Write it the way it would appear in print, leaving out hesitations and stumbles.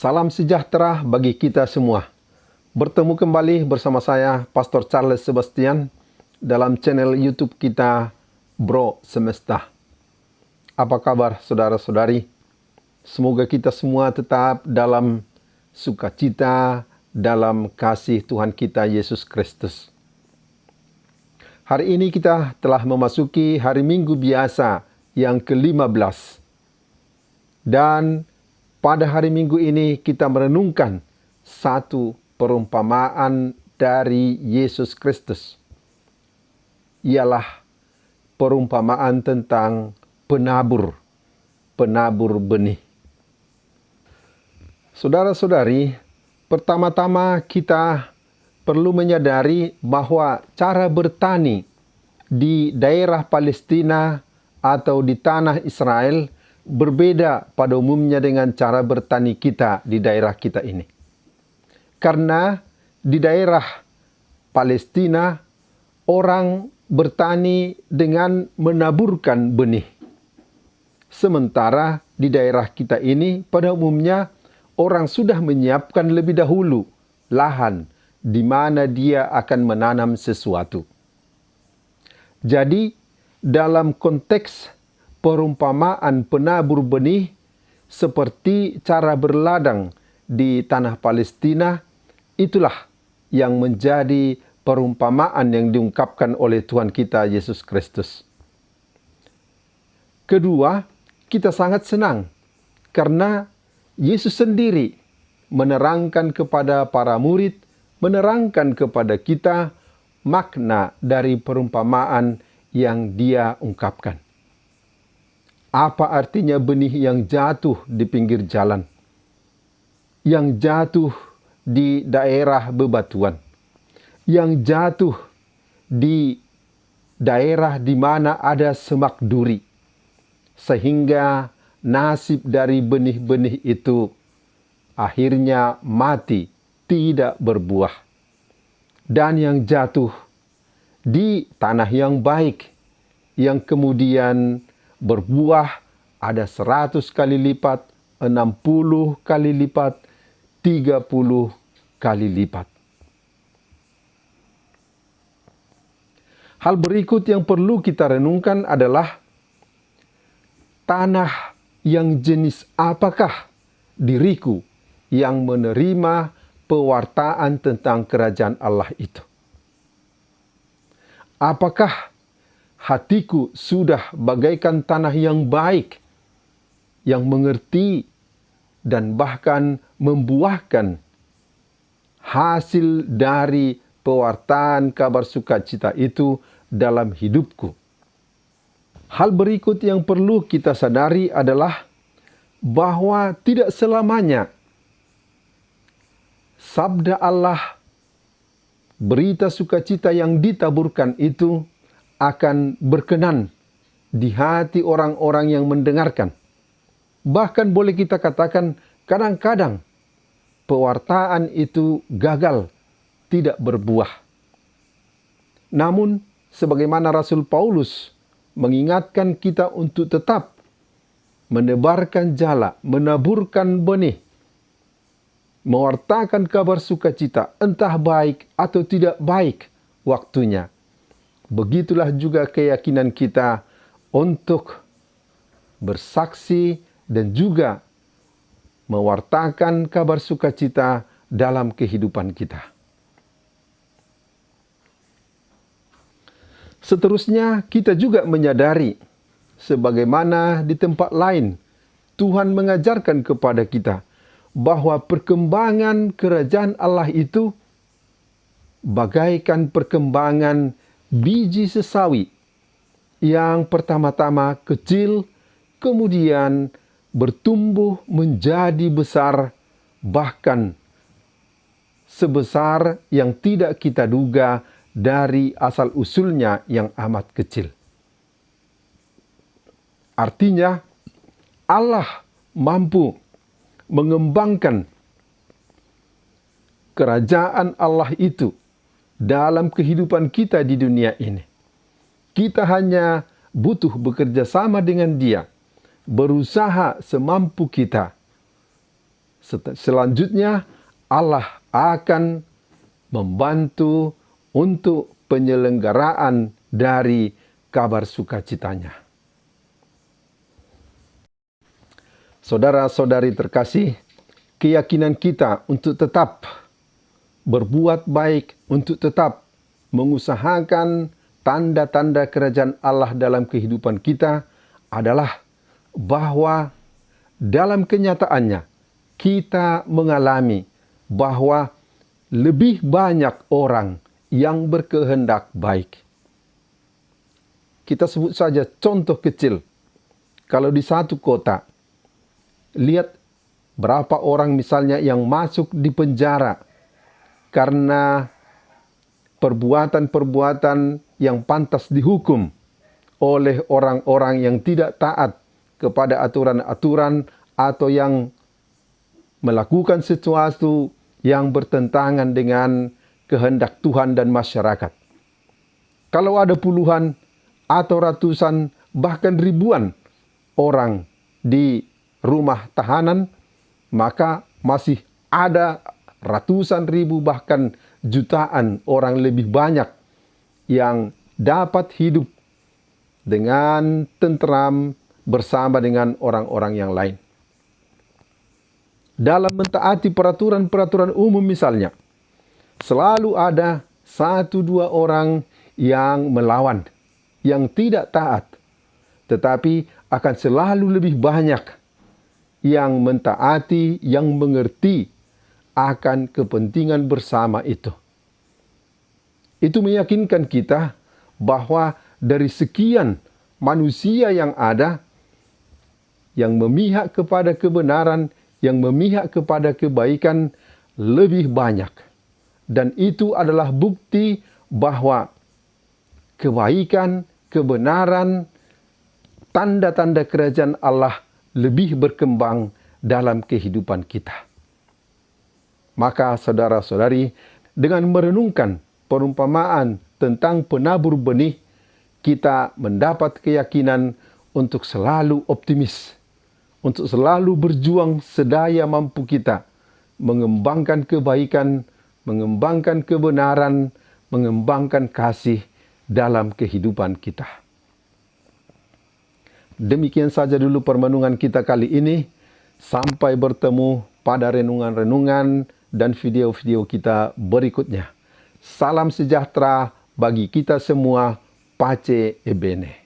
Salam sejahtera bagi kita semua. Bertemu kembali bersama saya, Pastor Charles Sebastian, dalam channel YouTube kita, Bro Semesta. Apa kabar saudara-saudari? Semoga kita semua tetap dalam sukacita, dalam kasih Tuhan kita Yesus Kristus. Hari ini kita telah memasuki hari Minggu biasa yang ke-15. Dan pada hari Minggu ini kita merenungkan satu perumpamaan dari Yesus Kristus. Ialah perumpamaan tentang penabur benih. Saudara-saudari, pertama-tama kita perlu menyadari bahwa cara bertani di daerah Palestina atau di tanah Israel berbeda pada umumnya dengan cara bertani kita di daerah kita ini. Karena di daerah Palestina orang bertani dengan menaburkan benih. Sementara di daerah kita ini pada umumnya orang sudah menyiapkan lebih dahulu lahan di mana dia akan menanam sesuatu. Jadi dalam konteks perumpamaan penabur benih seperti cara berladang di tanah Palestina, itulah yang menjadi perumpamaan yang diungkapkan oleh Tuhan kita Yesus Kristus. Kedua, kita sangat senang karena Yesus sendiri menerangkan kepada para murid, menerangkan kepada kita makna dari perumpamaan yang dia ungkapkan. Apa artinya benih yang jatuh di pinggir jalan, yang jatuh di daerah bebatuan, yang jatuh di daerah di mana ada semak duri, sehingga nasib dari benih-benih itu akhirnya mati, tidak berbuah. Dan yang jatuh di tanah yang baik, yang kemudian berbuah ada 100 kali lipat, 60 kali lipat, 30 kali lipat. Hal berikut yang perlu kita renungkan adalah tanah yang jenis apakah diriku yang menerima pewartaan tentang kerajaan Allah itu. Apakah hatiku sudah bagaikan tanah yang baik, yang mengerti dan bahkan membuahkan hasil dari pewartaan kabar sukacita itu dalam hidupku. Hal berikut yang perlu kita sadari adalah bahwa tidak selamanya sabda Allah, berita sukacita yang ditaburkan itu akan berkenan di hati orang-orang yang mendengarkan. Bahkan boleh kita katakan kadang-kadang pewartaan itu gagal, tidak berbuah. Namun sebagaimana Rasul Paulus mengingatkan kita untuk tetap menebarkan jala, menaburkan benih, mewartakan kabar sukacita, entah baik atau tidak baik waktunya. Begitulah juga keyakinan kita untuk bersaksi dan juga mewartakan kabar sukacita dalam kehidupan kita. Seterusnya kita juga menyadari, sebagaimana di tempat lain Tuhan mengajarkan kepada kita bahwa perkembangan kerajaan Allah itu bagaikan perkembangan biji sesawi yang pertama-tama kecil, kemudian bertumbuh menjadi besar, bahkan sebesar yang tidak kita duga dari asal-usulnya yang amat kecil. Artinya, Allah mampu mengembangkan kerajaan Allah itu dalam kehidupan kita di dunia ini. Kita hanya butuh bekerja sama dengan Dia, berusaha semampu kita, Selanjutnya, Allah akan membantu untuk penyelenggaraan dari kabar sukacitanya. Saudara-saudari terkasih, keyakinan kita untuk tetap berbuat baik, untuk tetap mengusahakan tanda-tanda kerajaan Allah dalam kehidupan kita adalah bahwa dalam kenyataannya kita mengalami bahwa lebih banyak orang yang berkehendak baik. Kita sebut saja contoh kecil. Kalau di satu kota, lihat berapa orang misalnya yang masuk di penjara karena perbuatan-perbuatan yang pantas dihukum oleh orang-orang yang tidak taat kepada aturan-aturan atau yang melakukan sesuatu yang bertentangan dengan kehendak Tuhan dan masyarakat. Kalau ada puluhan atau ratusan bahkan ribuan orang di rumah tahanan, maka masih ada ratusan ribu bahkan jutaan orang lebih banyak yang dapat hidup dengan tentram bersama dengan orang-orang yang lain. Dalam mentaati peraturan-peraturan umum misalnya, selalu ada 1-2 orang yang melawan, yang tidak taat. Tetapi akan selalu lebih banyak yang mentaati, yang mengerti akan kepentingan bersama itu. Itu meyakinkan kita bahwa dari sekian manusia yang ada, yang memihak kepada kebenaran, yang memihak kepada kebaikan lebih banyak. Dan itu adalah bukti bahwa kebaikan, kebenaran, tanda-tanda kerajaan Allah lebih berkembang dalam kehidupan kita. Maka saudara-saudari, dengan merenungkan perumpamaan tentang penabur benih, kita mendapat keyakinan untuk selalu optimis, untuk selalu berjuang sedaya mampu kita, mengembangkan kebaikan, mengembangkan kebenaran, mengembangkan kasih dalam kehidupan kita. Demikian saja dulu permenungan kita kali ini. Sampai bertemu pada renungan-renungan dan video-video kita berikutnya. Salam sejahtera bagi kita semua. Pace e bene.